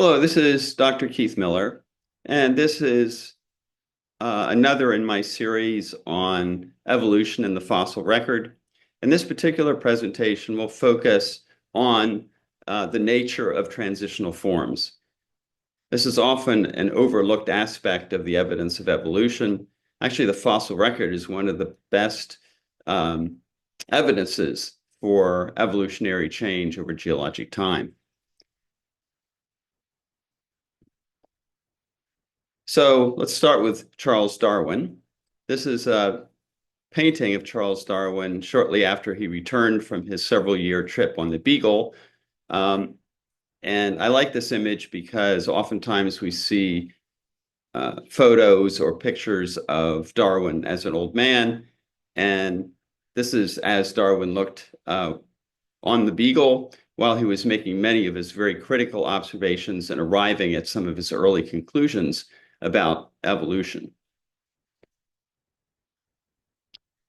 Hello, this is Dr. Keith Miller, and this is another in my series on evolution in the fossil record. And this particular presentation will focus on the nature of transitional forms. This is often an overlooked aspect of the evidence of evolution. Actually, the fossil record is one of the best evidences for evolutionary change over geologic time. So let's start with Charles Darwin. This is a painting of Charles Darwin shortly after he returned from his several-year trip on the Beagle. And I like this image because oftentimes we see photos or pictures of Darwin as an old man. And this is as Darwin looked on the Beagle while he was making many of his very critical observations and arriving at some of his early conclusions about evolution.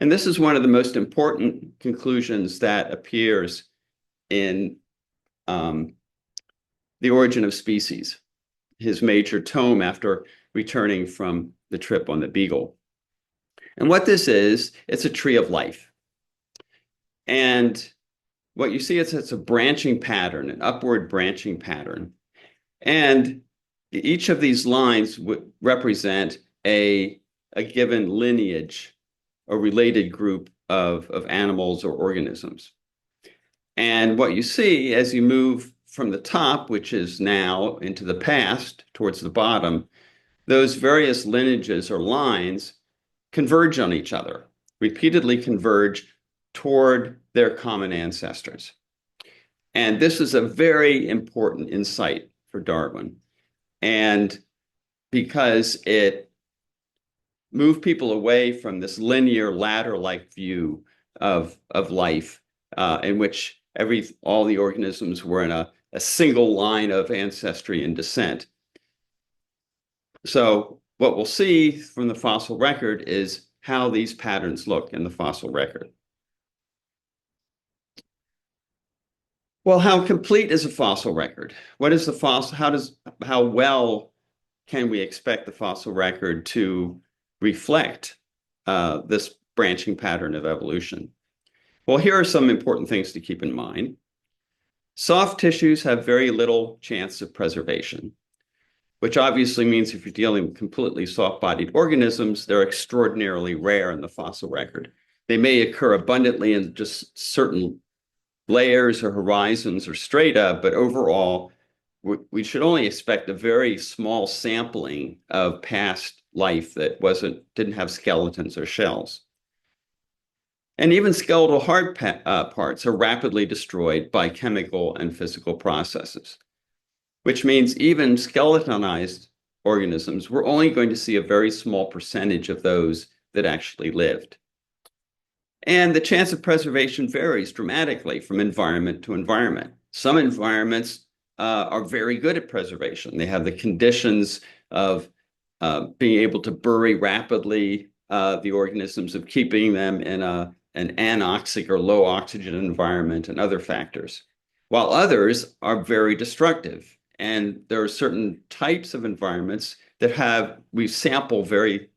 And this is one of the most important conclusions that appears in The Origin of Species, his major tome after returning from the trip on the Beagle. And what this is, it's a tree of life. And what you see is it's a branching pattern, an upward branching pattern. And each of these lines would represent a given lineage, a related group of animals or organisms. And what you see as you move from the top, which is now, into the past, towards the bottom, those various lineages or lines converge on each other, repeatedly converge toward their common ancestors. And this is a very important insight for Darwin. And because it moved people away from this linear ladder-like view of life, in which all the organisms were in a single line of ancestry and descent. So what we'll see from the fossil record is how these patterns look in the fossil record. Well, how complete is a fossil record? What is the fossil? How well can we expect the fossil record to reflect this branching pattern of evolution? Well, here are some important things to keep in mind. Soft tissues have very little chance of preservation, which obviously means if you're dealing with completely soft-bodied organisms, they're extraordinarily rare in the fossil record. They may occur abundantly in just certain layers or horizons or strata, but overall, we should only expect a very small sampling of past life that didn't have skeletons or shells. And even skeletal hard parts are rapidly destroyed by chemical and physical processes, which means even skeletonized organisms, we're only going to see a very small percentage of those that actually lived. And the chance of preservation varies dramatically from environment to environment. Some environments are very good at preservation. They have the conditions of being able to bury rapidly the organisms, of keeping them in an anoxic or low oxygen environment and other factors, while others are very destructive. And there are certain types of environments that we sample very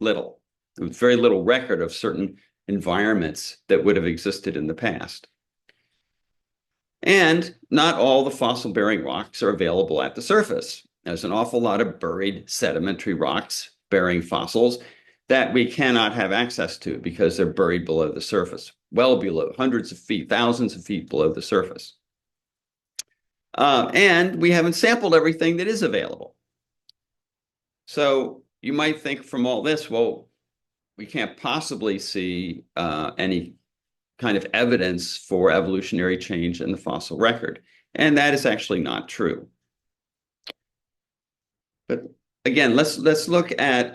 little, with very little record of certain environments that would have existed in the past. And not all the fossil-bearing rocks are available at the surface. There's an awful lot of buried sedimentary rocks bearing fossils that we cannot have access to because they're buried below the surface, well below, hundreds of feet, thousands of feet below the surface. And we haven't sampled everything that is available. So you might think from all this, well, we can't possibly see any kind of evidence for evolutionary change in the fossil record. And that is actually not true. But again, let's look at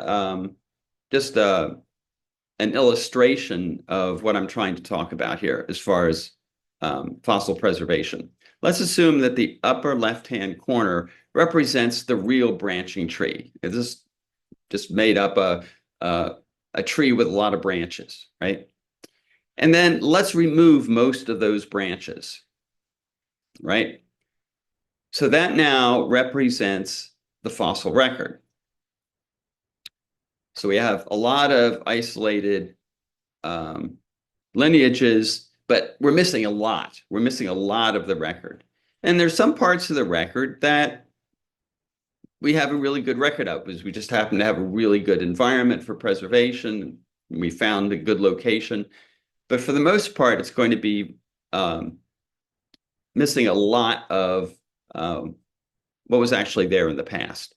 just an illustration of what I'm trying to talk about here as far as fossil preservation. Let's assume that the upper left-hand corner represents the real branching tree. It's just made up a tree with a lot of branches, right? And then let's remove most of those branches, right? So that now represents the fossil record. So we have a lot of isolated lineages, but we're missing a lot. We're missing a lot of the record. And there's some parts of the record that we have a really good record of, because we just happen to have a really good environment for preservation. We found a good location. But for the most part, it's going to be missing a lot of what was actually there in the past.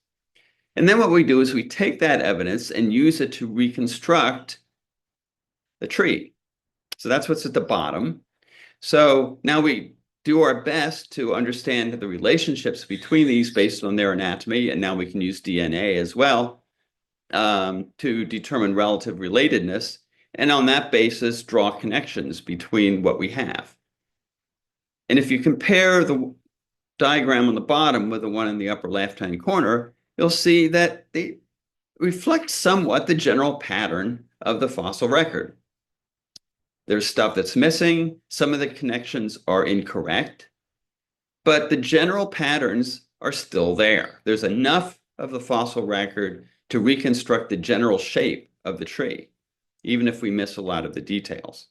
And then what we do is we take that evidence and use it to reconstruct the tree. So that's what's at the bottom. So now we do our best to understand the relationships between these based on their anatomy, and now we can use DNA as well to determine relative relatedness, and on that basis draw connections between what we have. And if you compare the diagram on the bottom with the one in the upper left-hand corner, you'll see that they reflect somewhat the general pattern of the fossil record. There's stuff that's missing. Some of the connections are incorrect, but the general patterns are still there. There's enough of the fossil record to reconstruct the general shape of the tree, even if we miss a lot of the details.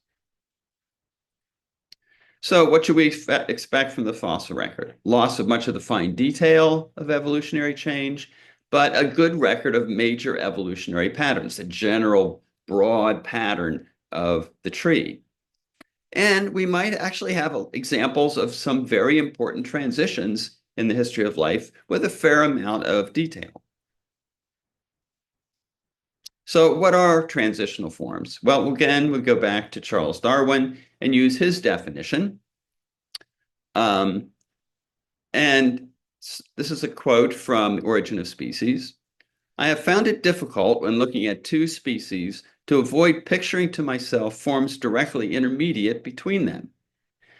So what should we expect from the fossil record? Loss of much of the fine detail of evolutionary change, but a good record of major evolutionary patterns, a general broad pattern of the tree. And we might actually have examples of some very important transitions in the history of life with a fair amount of detail. So what are transitional forms? Well, again, we'll go back to Charles Darwin and use his definition. And this is a quote from Origin of Species. "I have found it difficult when looking at two species to avoid picturing to myself forms directly intermediate between them.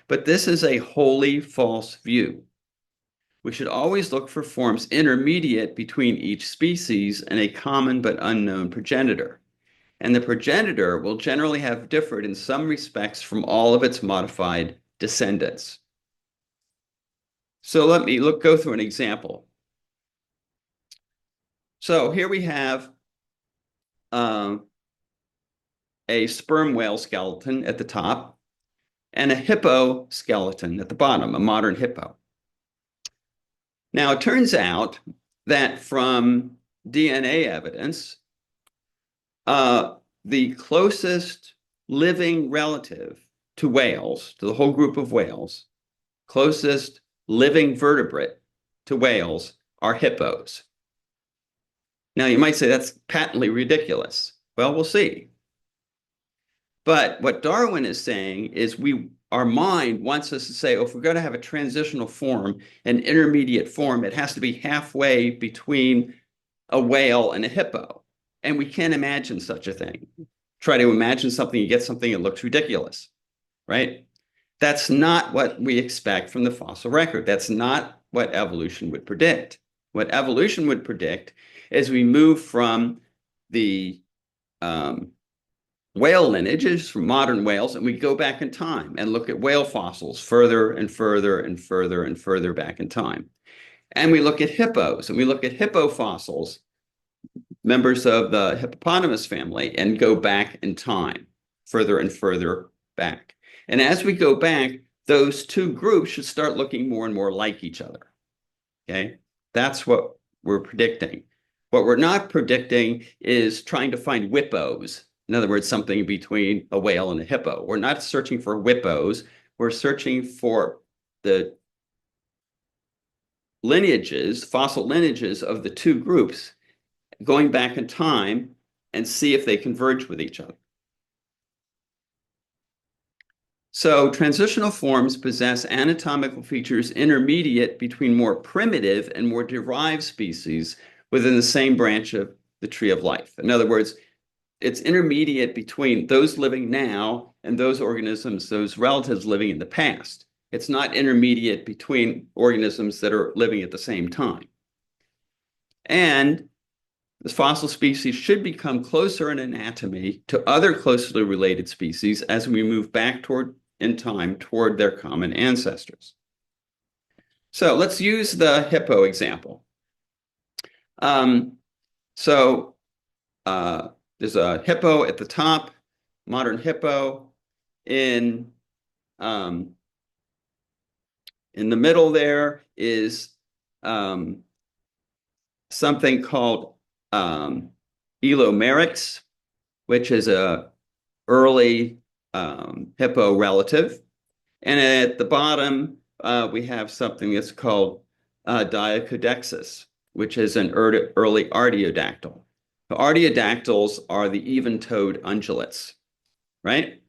But this is a wholly false view. We should always look for forms intermediate between each species and a common but unknown progenitor. And the progenitor will generally have differed in some respects from all of its modified descendants." So let me go through an example. So here we have a sperm whale skeleton at the top and a hippo skeleton at the bottom, a modern hippo. Now, it turns out that from DNA evidence, the closest living relative to whales, to the whole group of whales, closest living vertebrate to whales are hippos. Now, you might say that's patently ridiculous. Well, we'll see. But what Darwin is saying is our mind wants us to say, oh, if we're going to have a transitional form, an intermediate form, it has to be halfway between a whale and a hippo. And we can't imagine such a thing. Try to imagine something, you get something that looks ridiculous, right? That's not what we expect from the fossil record. That's not what evolution would predict. What evolution would predict is we move from the whale lineages, from modern whales, and we go back in time and look at whale fossils further and further and further and further back in time. And we look at hippos, and we look at hippo fossils, members of the hippopotamus family, and go back in time, further and further back. And as we go back, those two groups should start looking more and more like each other. Okay? That's what we're predicting. What we're not predicting is trying to find whippos. In other words, something between a whale and a hippo. We're not searching for whippos. We're searching for the lineages, fossil lineages of the two groups, going back in time and see if they converge with each other. So transitional forms possess anatomical features intermediate between more primitive and more derived species within the same branch of the tree of life. In other words, it's intermediate between those living now and those organisms, those relatives living in the past. It's not intermediate between organisms that are living at the same time. And the fossil species should become closer in anatomy to other closely related species as we move back in time toward their common ancestors. So let's use the hippo example. Um, so there's a hippo at the top, modern hippo. In um, in the middle there is um, something called Elomeryx, which is a early hippo relative. And at the bottom, we have something that's called Diacodexis, which is an early artiodactyl. The artiodactyls are the even-toed ungulates, right?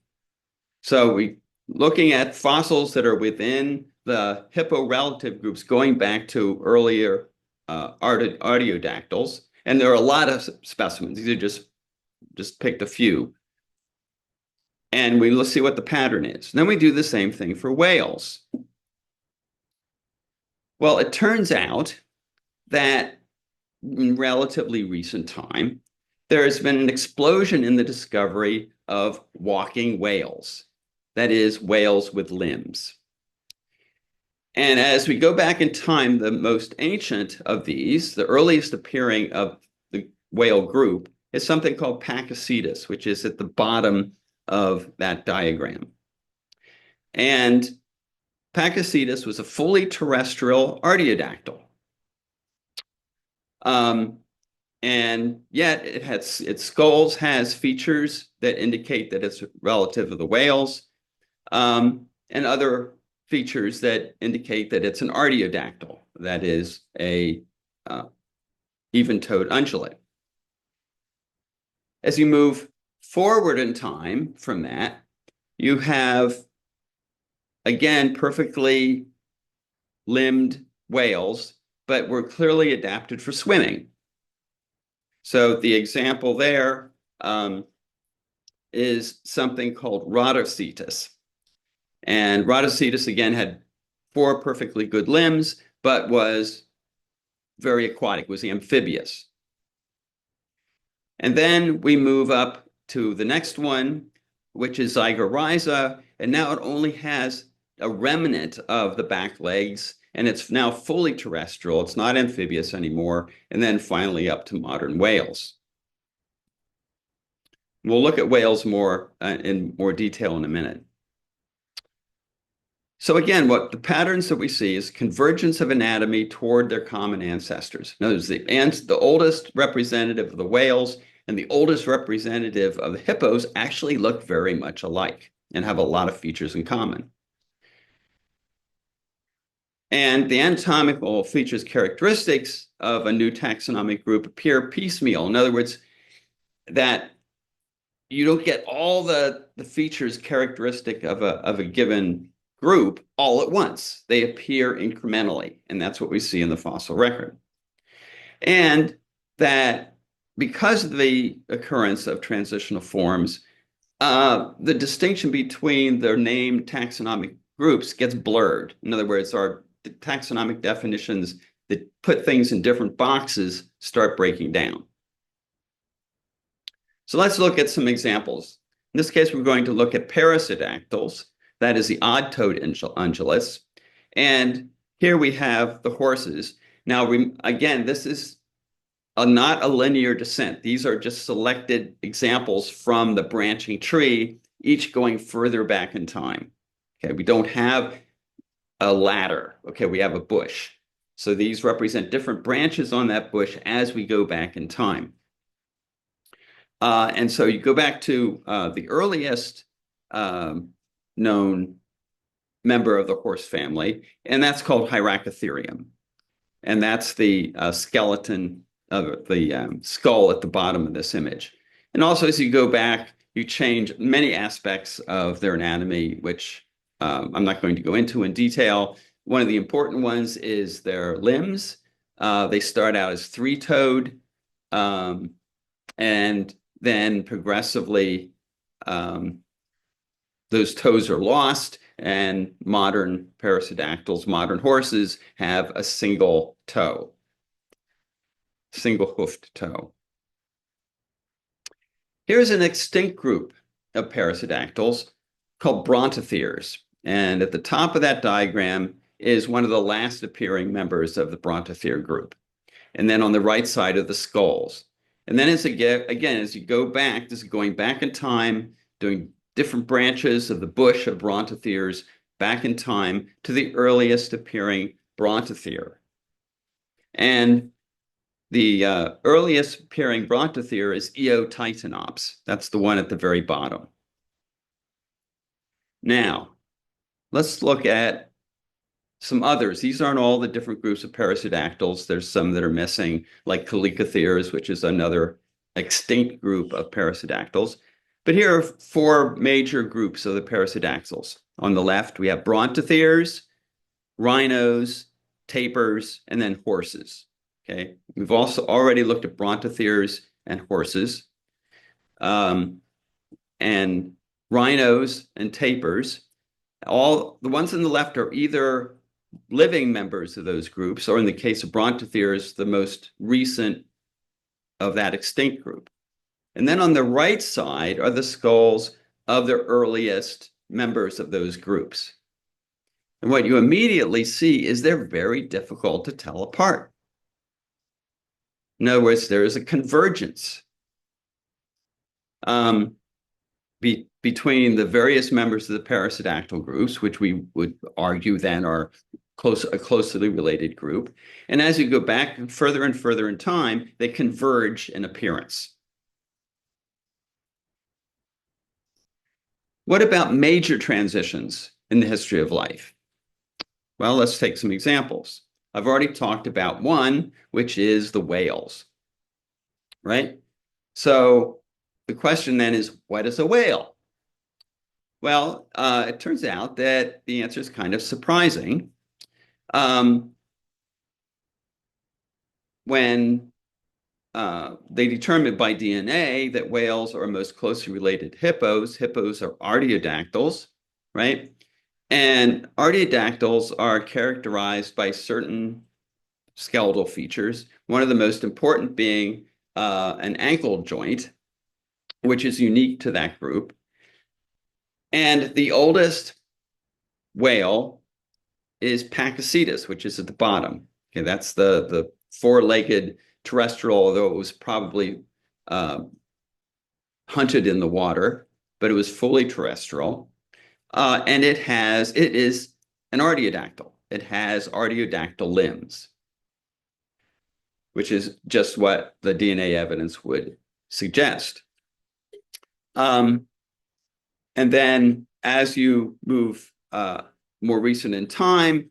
So we looking at fossils that are within the hippo relative groups going back to earlier artiodactyls, and there are a lot of specimens. These are just picked a few. And let's see what the pattern is. Then we do the same thing for whales. Well, it turns out that in relatively recent time, there has been an explosion in the discovery of walking whales. That is, whales with limbs. And as we go back in time, the most ancient of these, the earliest appearing of the whale group, is something called Pakicetus, which is at the bottom of that diagram. And Pakicetus was a fully terrestrial artiodactyl. And yet its skulls has features that indicate that it's relative of the whales, and other features that indicate that it's an artiodactyl, that is a even-toed ungulate. As you move forward in time from that, you have, again, perfectly limbed whales, but were clearly adapted for swimming. So the example there is something called Rhodocetus. And Rhodocetus, again, had 4 perfectly good limbs, but was very aquatic, was amphibious. And then we move up to the next one, which is Zygorrhiza, and now it only has a remnant of the back legs, and it's now fully terrestrial. It's not amphibious anymore. And then finally up to modern whales. We'll look at whales more in more detail in a minute. So again, what the patterns that we see is convergence of anatomy toward their common ancestors. In other words, the oldest representative of the whales and the oldest representative of the hippos actually look very much alike and have a lot of features in common. And the anatomical features characteristics of a new taxonomic group appear piecemeal. In other words, that you don't get all the features characteristic of a given group all at once. They appear incrementally, and that's what we see in the fossil record. And that because of the occurrence of transitional forms, the distinction between their named taxonomic groups gets blurred. In other words, our taxonomic definitions that put things in different boxes start breaking down. So let's look at some examples. In this case, we're going to look at parasidactyls, that is the odd-toed ungulates. And here we have the horses. Now, again, this is not a linear descent. These are just selected examples from the branching tree, each going further back in time. Okay, we don't have a ladder. Okay, we have a bush. So these represent different branches on that bush as we go back in time. And so you go back to the earliest known member of the horse family, and that's called Hyracotherium. And that's the skeleton of the skull at the bottom of this image. And also, as you go back, you change many aspects of their anatomy, which I'm not going to go into in detail. One of the important ones is their limbs. They start out as 3-toed, and then progressively those toes are lost, and modern parasidactyls, modern horses, have a single toe, single-hoofed toe. Here's an extinct group of parasidactyls called brontotheres. And at the top of that diagram, is one of the last appearing members of the Brontotherian group. And then on the right side are the skulls. And then as you go back, this is going back in time, doing different branches of the bush of Brontotheres back in time to the earliest appearing Brontothere. And the earliest appearing Brontothere is Eotitanops. That's the one at the very bottom. Now, let's look at some others. These aren't all the different groups of parasidactyls. There's some that are missing, like Chalicotheres, which is another extinct group of parasidactyls. But here are 4 major groups of the parasidactyls. On the left, we have Brontotheres, rhinos, tapirs, and then horses. Okay, we've also already looked at Brontotheres and horses. And rhinos and tapirs, all the ones on the left are either living members of those groups, or in the case of Brontotheres, the most recent of that extinct group. And then on the right side are the skulls of the earliest members of those groups. And what you immediately see is they're very difficult to tell apart. In other words, there is a convergence between the various members of the parasidactyl groups, which we would argue then are a closely related group. And as you go back further and further in time, they converge in appearance. What about major transitions in the history of life? Well, let's take some examples. I've already talked about one, which is the whales, right? So the question then is, what is a whale? Well, it turns out that the answer is kind of surprising. When they determined by DNA that whales are most closely related to hippos. Hippos are artiodactyls, right? And artiodactyls are characterized by certain skeletal features, one of the most important being an ankle joint, which is unique to that group. And the oldest whale is Pakicetus, which is at the bottom. Okay, that's the 4-legged terrestrial, although it was probably hunted in the water, but it was fully terrestrial. And it is an artiodactyl. It has artiodactyl limbs, which is just what the DNA evidence would suggest. And then as you move more recent in time,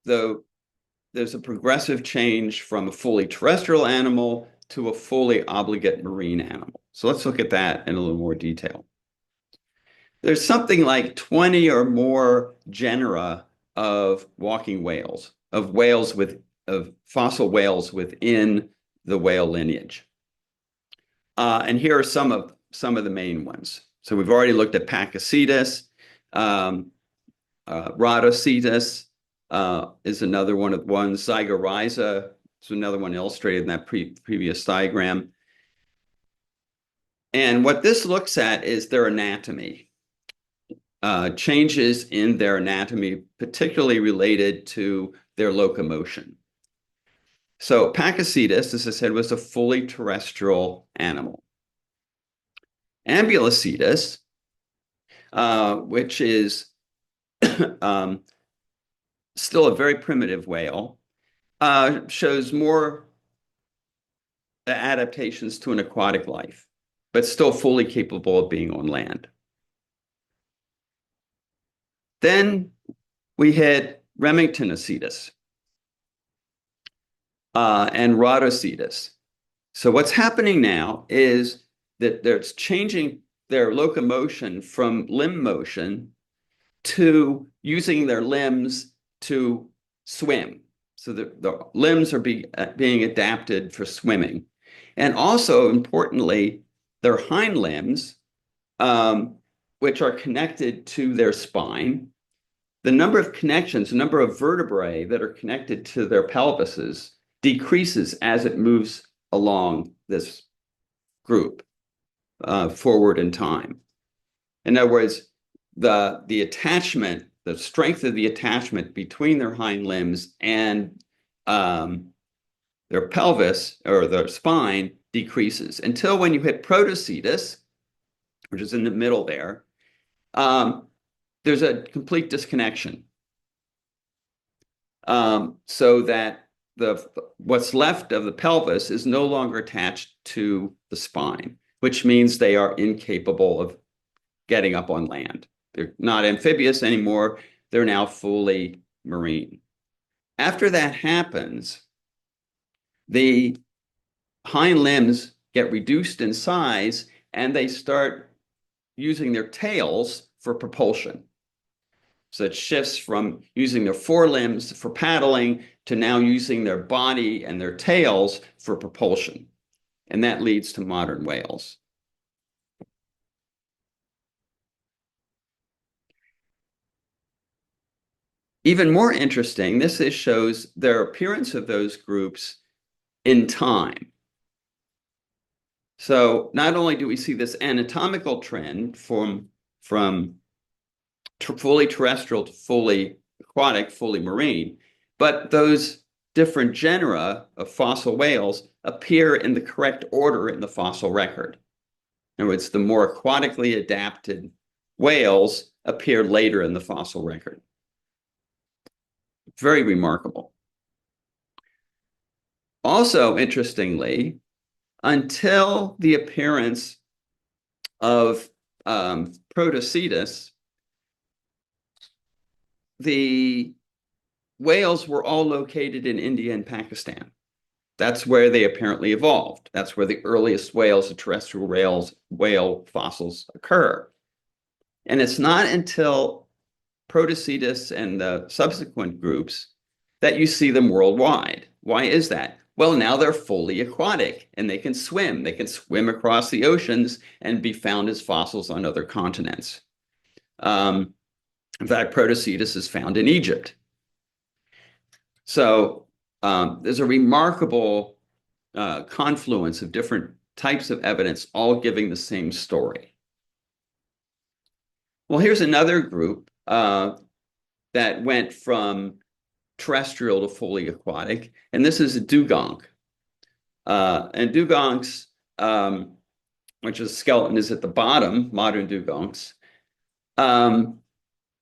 there's a progressive change from a fully terrestrial animal to a fully obligate marine animal. So let's look at that in a little more detail. There's something like 20 or more genera of walking whales, of fossil whales within the whale lineage. And here are some of the main ones. So we've already looked at Pakicetus, Rhodocetus is another one of ones. Zygorrhiza is another one illustrated in that previous diagram. And what this looks at is their anatomy. Changes in their anatomy, particularly related to their locomotion. So Pakicetus, as I said, was a fully terrestrial animal. Ambulocetus, which is still a very primitive whale, shows more adaptations to an aquatic life, but still fully capable of being on land. Then we had Remingtonocetus and Rhodocetus. So what's happening now is that it's changing their locomotion from limb motion to using their limbs to swim. So the limbs are being adapted for swimming. And also, importantly, their hind limbs, which are connected to their spine, the number of connections, the number of vertebrae that are connected to their pelvises decreases as it moves along this group forward in time. In other words, the attachment, strength of the attachment between their hind limbs and their pelvis or their spine decreases until when you hit protocetus, which is in the middle there, there's a complete disconnection. So that what's left of the pelvis is no longer attached to the spine, which means they are incapable of getting up on land. They're not amphibious anymore. They're now fully marine. After that happens, the hind limbs get reduced in size and they start using their tails for propulsion. So it shifts from using their forelimbs for paddling to now using their body and their tails for propulsion. And that leads to modern whales. Even more interesting, this shows their appearance of those groups in time. So not only do we see this anatomical trend from fully terrestrial to fully aquatic, fully marine, but those different genera of fossil whales appear in the correct order in the fossil record. In other words, the more aquatically adapted whales appear later in the fossil record. Very remarkable. Also, interestingly, until the appearance of protocetus, the whales were all located in India and Pakistan. That's where they apparently evolved. That's where the earliest whales, the terrestrial whale fossils occur. And it's not until protocetus and the subsequent groups that you see them worldwide. Why is that? Well, now they're fully aquatic and they can swim. They can swim across the oceans and be found as fossils on other continents. In fact, protocetus is found in Egypt. So there's a remarkable confluence of different types of evidence, all giving the same story. Well, here's another group that went from terrestrial to fully aquatic, and this is a dugong. And dugongs, which is skeleton, is at the bottom, modern dugongs.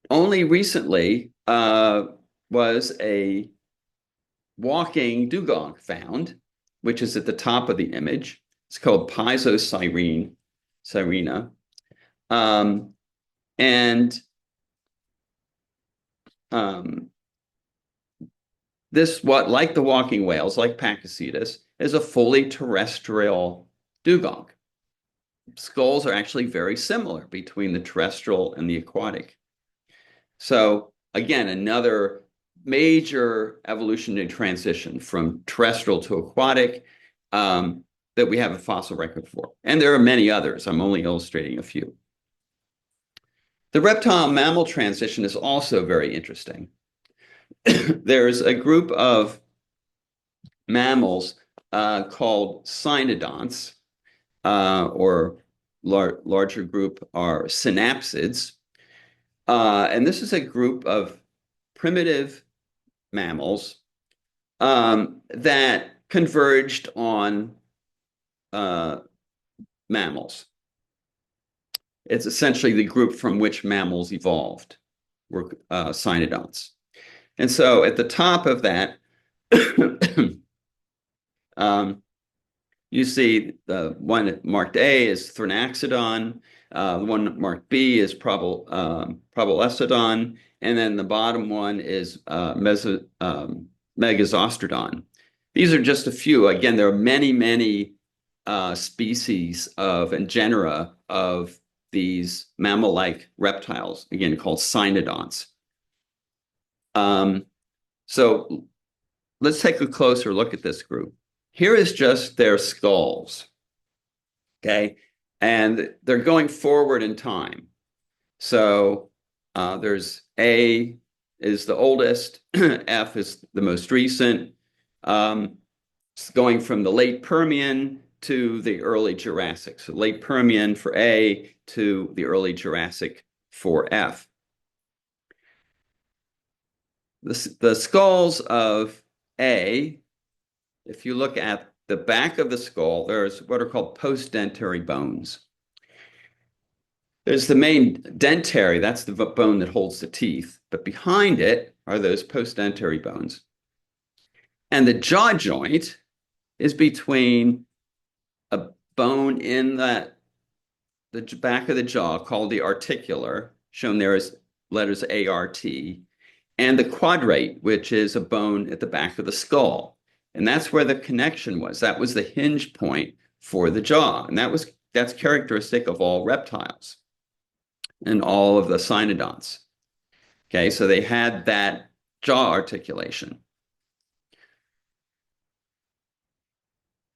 Only recently was a walking dugong found, which is at the top of the image. It's called Sirena. This, like the walking whales, like Pakicetus, is a fully terrestrial dugong. Skulls are actually very similar between the terrestrial and the aquatic. So again, another major evolutionary transition from terrestrial to aquatic that we have a fossil record for. And there are many others. I'm only illustrating a few. The reptile-mammal transition is also very interesting. There's a group of mammals called cynodonts, or larger group are synapsids. And this is a group of primitive mammals that converged on mammals. It's essentially the group from which mammals evolved, were cynodonts. And so at the top of that, you see the one marked A is Thrinaxodon, the one marked B is Proboscidon, and then the bottom one is Megazostrodon. These are just a few. Again, there are many, many species of and genera of these mammal-like reptiles, again called cynodonts. So let's take a closer look at this group. Here is just their skulls, okay? And they're going forward in time. So there's A is the oldest, F is the most recent. It's going from the late Permian to the early Jurassic. So late Permian for A to the early Jurassic for F. the skulls of A, if you look at the back of the skull, there's what are called postdentary bones. There's the main dentary, that's the bone that holds the teeth, but behind it are those postdentary bones. And the jaw joint is between a bone in the back of the jaw called the articular, shown there as letters ART, and the quadrate, which is a bone at the back of the skull. And that's where the connection was. That was the hinge point for the jaw. And that's characteristic of all reptiles and all of the cynodonts. Okay, so they had that jaw articulation.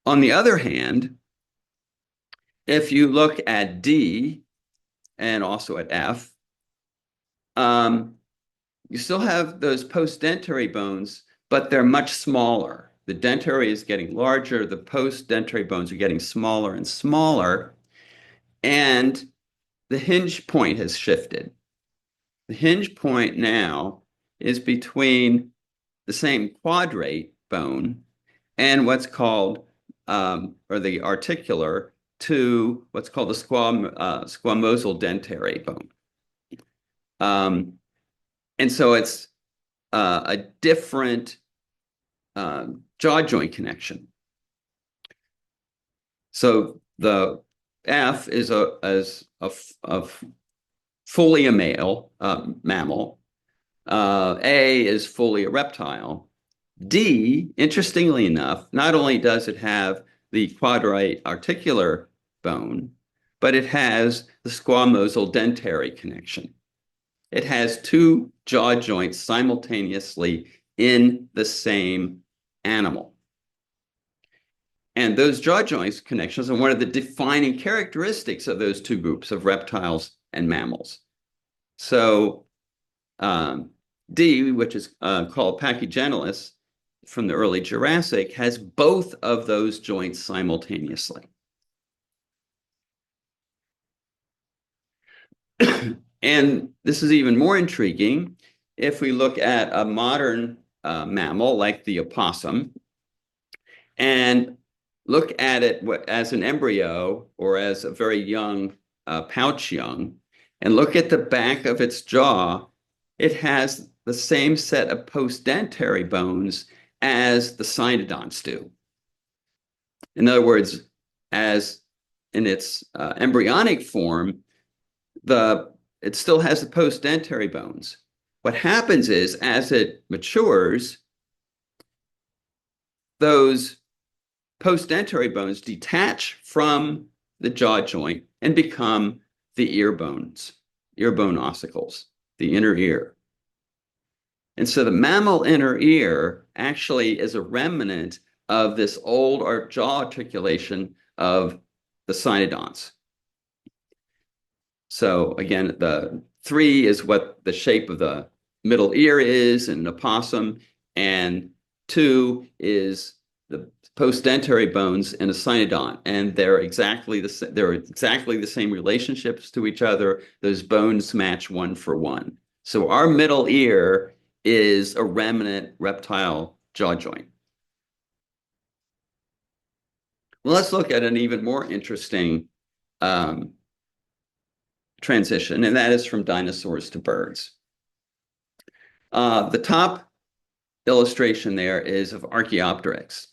On the other hand, if you look at D and also at F, you still have those postdentary bones, but they're much smaller. The dentary is getting larger, the postdentary bones are getting smaller and smaller, and the hinge point has shifted. The hinge point now is between the same quadrate bone and what's called, or the articular, to what's called the squamosal dentary bone. And so it's a different jaw joint connection. So the F is fully a mammal. A is fully a reptile. D, interestingly enough, not only does it have the quadrate articular bone, but it has the squamosal dentary connection. It has two jaw joints simultaneously in the same animal. And those jaw joints connections are one of the defining characteristics of those two groups of reptiles and mammals. So D, which is called Pachygenilus from the early Jurassic, has both of those joints simultaneously. And this is even more intriguing if we look at a modern mammal like the opossum and look at it as an embryo or as a very young pouch young, and look at the back of its jaw. It has the same set of postdentary bones as the cynodonts do. In other words, as in its embryonic form, it still has the postdentary bones. What happens is, as it matures, those postdentary bones detach from the jaw joint and become the ear bones, ear bone ossicles, the inner ear. And so the mammal inner ear actually is a remnant of this old jaw articulation of the cynodonts. So again, the 3 is what the shape of the middle ear is in an opossum, and 2 is the postdentary bones in a cynodont, and they're exactly the same relationships to each other. Those bones match one for one. So our middle ear is a remnant reptile jaw joint. Well, let's look at an even more interesting transition, and that is from dinosaurs to birds. The top illustration there is of Archaeopteryx.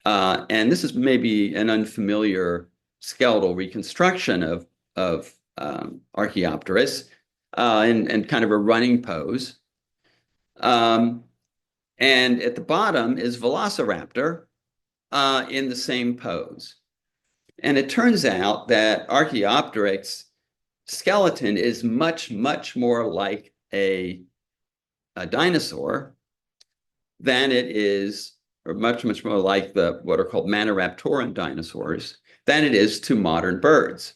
And this is maybe an unfamiliar skeletal reconstruction of Archaeopteryx in kind of a running pose. And at the bottom is Velociraptor in the same pose. And it turns out that Archaeopteryx skeleton is much, much more like a dinosaur than it is, or much, much more like what are called maniraptoran dinosaurs than it is to modern birds.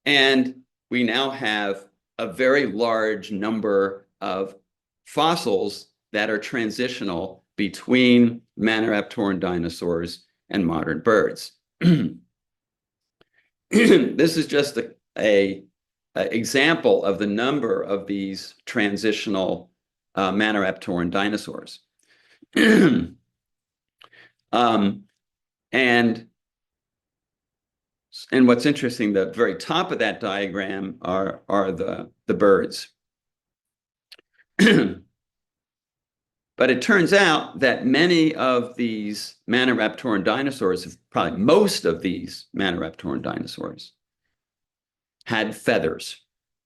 And we now have a very large number of fossils that are transitional between maniraptoran dinosaurs and modern birds. This is just a example of the number of these transitional maniraptoran dinosaurs. um, and and what's interesting, the very top of that diagram are the birds. But it turns out that many of these maniraptoran dinosaurs, probably most of these maniraptoran dinosaurs, had feathers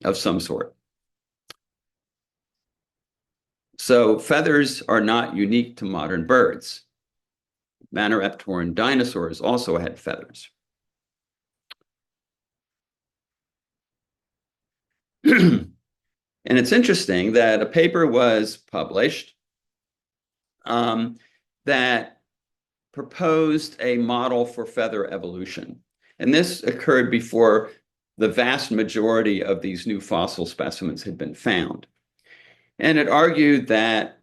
of some sort. So feathers are not unique to modern birds. Maniraptoran dinosaurs also had feathers. And it's interesting that a paper was published that proposed a model for feather evolution. And this occurred before the vast majority of these new fossil specimens had been found. And it argued that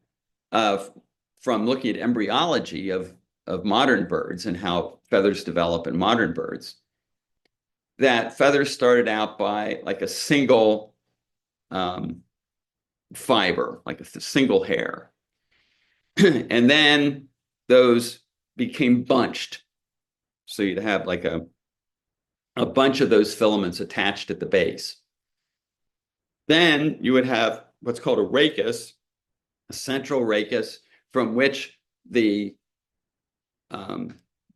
from looking at embryology of modern birds and how feathers develop in modern birds, that feathers started out by like a single fiber, like a single hair. And then those became bunched. So you'd have like a bunch of those filaments attached at the base. Then you would have what's called a rachis, a central rachis, from which the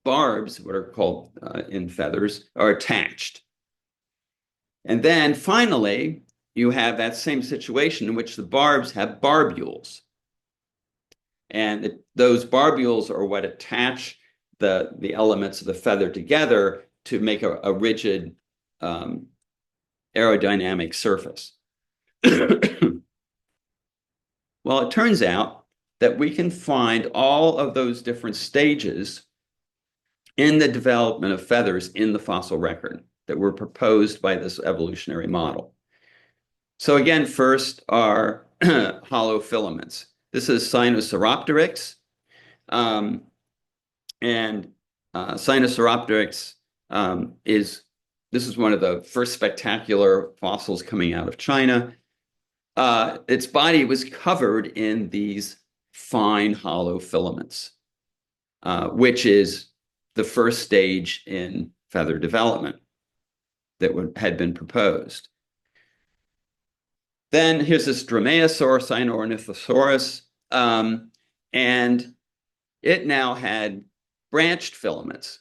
barbs, what are called in feathers, are attached. And then finally, you have that same situation in which the barbs have barbules. And those barbules are what attach the elements of the feather together to make a rigid aerodynamic surface. Well, it turns out that we can find all of those different stages in the development of feathers in the fossil record that were proposed by this evolutionary model. So again, first are hollow filaments. This is Sinosauropteryx. And Sinosauropteryx this is one of the first spectacular fossils coming out of China. Its body was covered in these fine hollow filaments, which is the first stage in feather development that had been proposed. Then here's this dromaeosaur, Sinornithosaurus, and it now had branched filaments.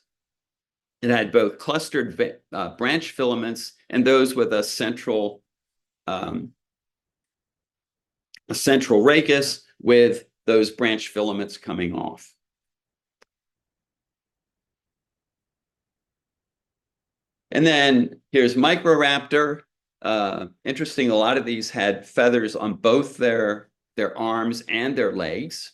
It had both clustered branch filaments and those with a central rachis with those branch filaments coming off. And then here's Microraptor. Interesting, a lot of these had feathers on both their arms and their legs.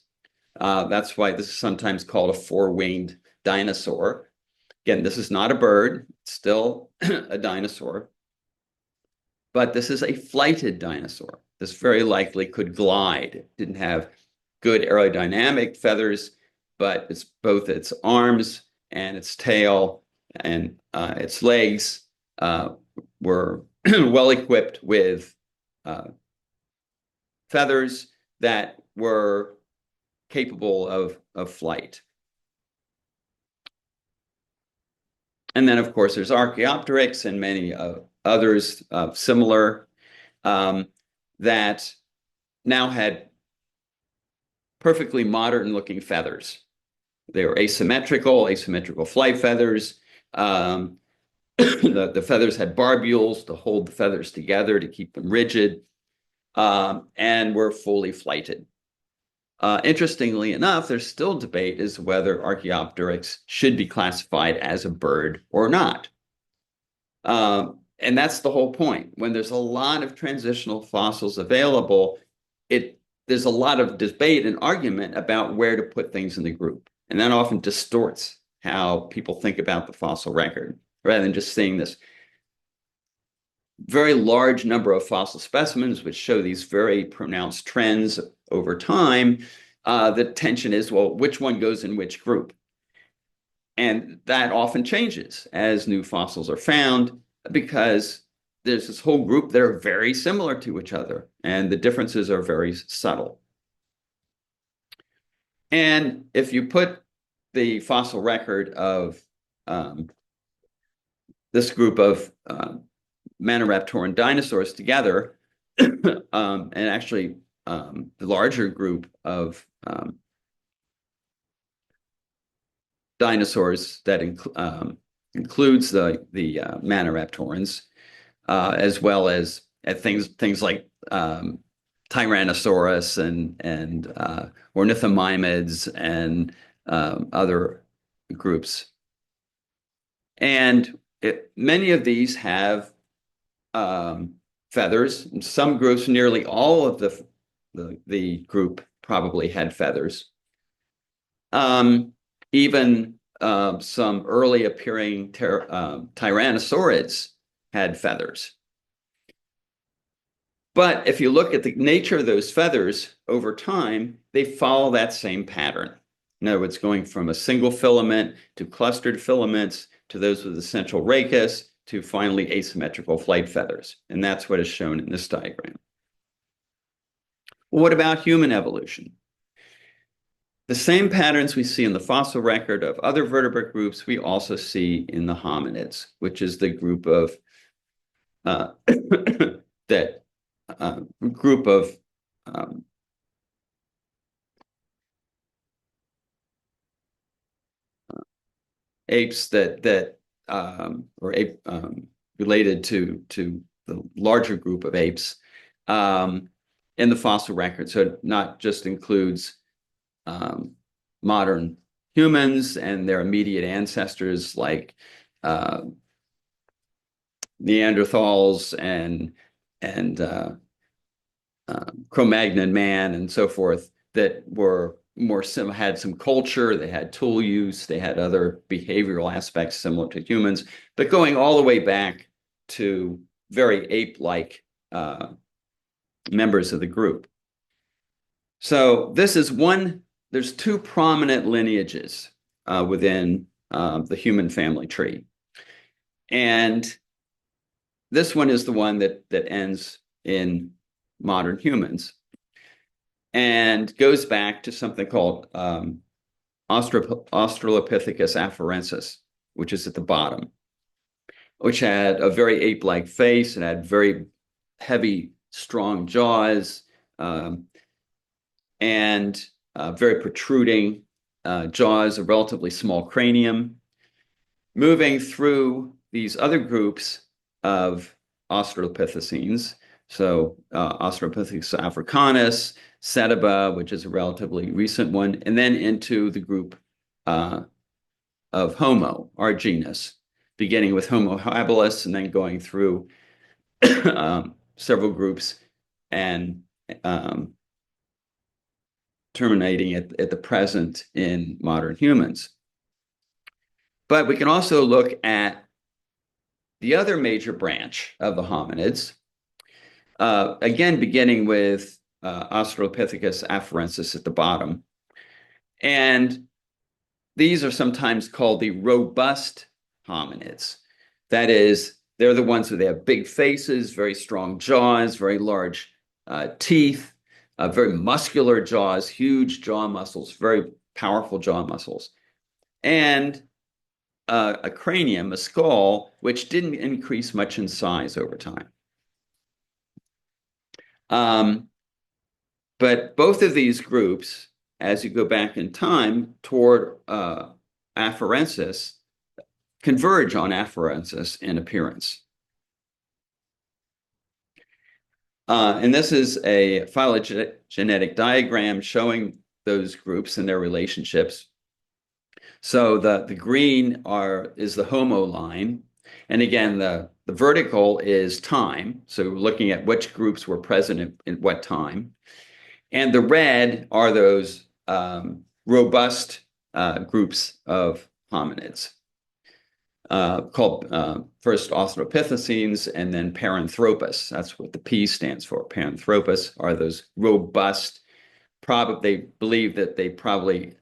That's why this is sometimes called a four-winged dinosaur. Again, this is not a bird, it's still a dinosaur. But this is a flighted dinosaur. This very likely could glide. It didn't have good aerodynamic feathers, but it's both its arms and its tail and its legs were well equipped with feathers that were capable of flight. And then, of course, there's Archaeopteryx and many others similar that now had perfectly modern-looking feathers. They were asymmetrical flight feathers. The feathers had barbules to hold the feathers together to keep them rigid, and were fully flighted. Interestingly enough, there's still debate as to whether Archaeopteryx should be classified as a bird or not. And that's the whole point. When there's a lot of transitional fossils available, there's a lot of debate and argument about where to put things in the group. And that often distorts how people think about the fossil record, rather than just seeing this very large number of fossil specimens, which show these very pronounced trends over time. The tension is, well, which one goes in which group? And that often changes as new fossils are found, because there's this whole group that are very similar to each other, and the differences are very subtle. And if you put the fossil record of this group of maniraptoran dinosaurs together, and actually the larger group of dinosaurs that includes the maniraptorans, as well as things like Tyrannosaurus and ornithomimids and other groups. And many of these have feathers. In some groups, nearly all of the group probably had feathers. Even some early appearing tyrannosaurids had feathers. But if you look at the nature of those feathers over time, they follow that same pattern. In other words, going from a single filament to clustered filaments to those with the central rachis to finally asymmetrical flight feathers. And that's what is shown in this diagram. Well, what about human evolution? The same patterns we see in the fossil record of other vertebrate groups, we also see in the hominids, which is the group of apes related to the larger group of apes in the fossil record. So it not just includes modern humans and their immediate ancestors like Neanderthals and Cro-Magnon man and so forth that were had some culture, they had tool use, they had other behavioral aspects similar to humans, but going all the way back to very ape-like members of the group. So this is there's two prominent lineages within the human family tree. And this one is the one that ends in modern humans and goes back to something called Australopithecus afarensis, which is at the bottom, which had a very ape-like face and had very heavy, strong jaws and very protruding jaws, a relatively small cranium. Moving through these other groups of Australopithecines, so Australopithecus africanus, Setiba, which is a relatively recent one, and then into the group of Homo, our genus, beginning with Homo habilis and then going through several groups and terminating at the present in modern humans. But we can also look at the other major branch of the hominids, again, beginning with Australopithecus afarensis at the bottom. And these are sometimes called the robust hominids. That is, they're the ones who have big faces, very strong jaws, very large teeth, very muscular jaws, huge jaw muscles, very powerful jaw muscles, and a cranium, a skull, which didn't increase much in size over time. But both of these groups, as you go back in time toward afarensis, converge on afarensis in appearance. And this is a phylogenetic diagram showing those groups and their relationships. So the green is the Homo line. And again, the vertical is time. So we're looking at which groups were present at what time. And the red are those robust groups of hominids called first Australopithecines and then Paranthropus. That's what the P stands for. Paranthropus are those robust, they believe that they probably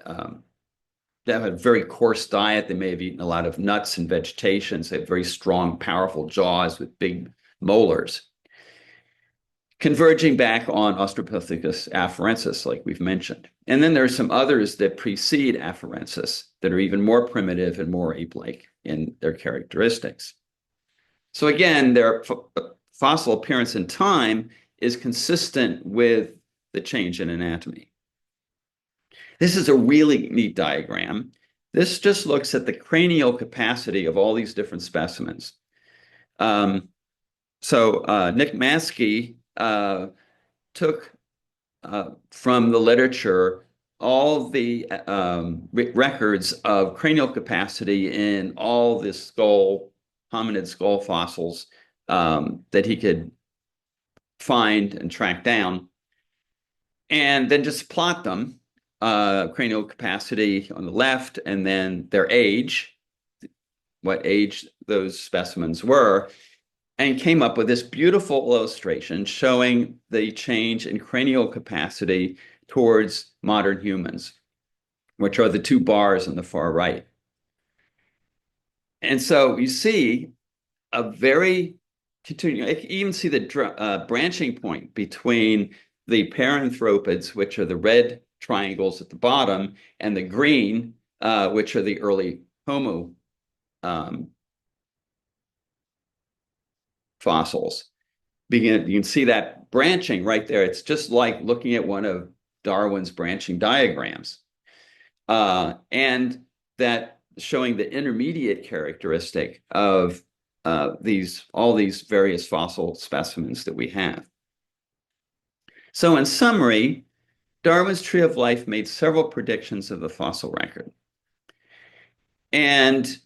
they have a very coarse diet. They may have eaten a lot of nuts and vegetation. So they have very strong, powerful jaws with big molars, converging back on Australopithecus afarensis, like we've mentioned. And then there are some others that precede afarensis that are even more primitive and more ape-like in their characteristics. So again, their fossil appearance in time is consistent with the change in anatomy. This is a really neat diagram. This just looks at the cranial capacity of all these different specimens. Nick Maskey took from the literature all the records of cranial capacity in all the hominid skull fossils that he could find and track down, and then just plot them, cranial capacity on the left, and then their age, what age those specimens were, and came up with this beautiful illustration showing the change in cranial capacity towards modern humans, which are the two bars on the far right. And so you see a very continuing, you can even see the branching point between the paranthropids, which are the red triangles at the bottom, and the green, which are the early Homo fossils. You can see that branching right there. It's just like looking at one of Darwin's branching diagrams. And that showing the intermediate characteristic of all these various fossil specimens that we have. So in summary, Darwin's Tree of Life made several predictions of the fossil record. And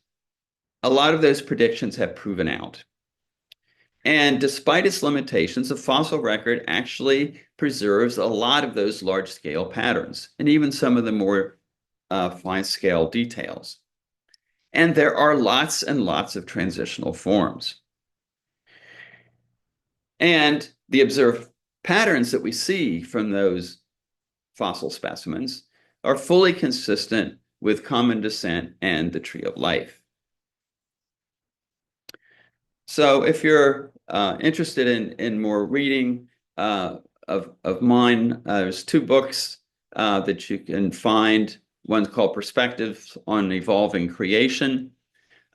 a lot of those predictions have proven out. And despite its limitations, the fossil record actually preserves a lot of those large-scale patterns, and even some of the more fine-scale details. And there are lots and lots of transitional forms. And the observed patterns that we see from those fossil specimens are fully consistent with common descent and the Tree of Life. So if you're interested in more reading of mine, there's two books that you can find. One's called Perspectives on Evolving Creation,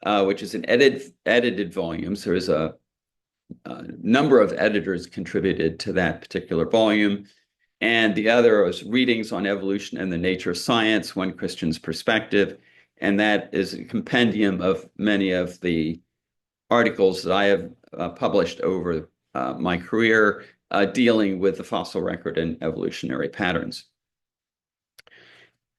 which is an edited volume. So there's a number of editors contributed to that particular volume. And the other is Readings on Evolution and the Nature of Science, One Christian's Perspective. And that is a compendium of many of the articles that I have published over my career dealing with the fossil record and evolutionary patterns.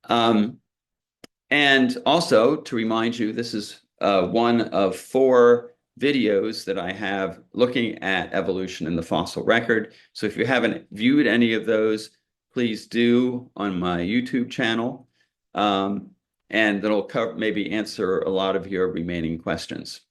And also, to remind you, this is one of 4 videos that I have looking at evolution in the fossil record. So if you haven't viewed any of those, please do on my YouTube channel. And that'll maybe answer a lot of your remaining questions.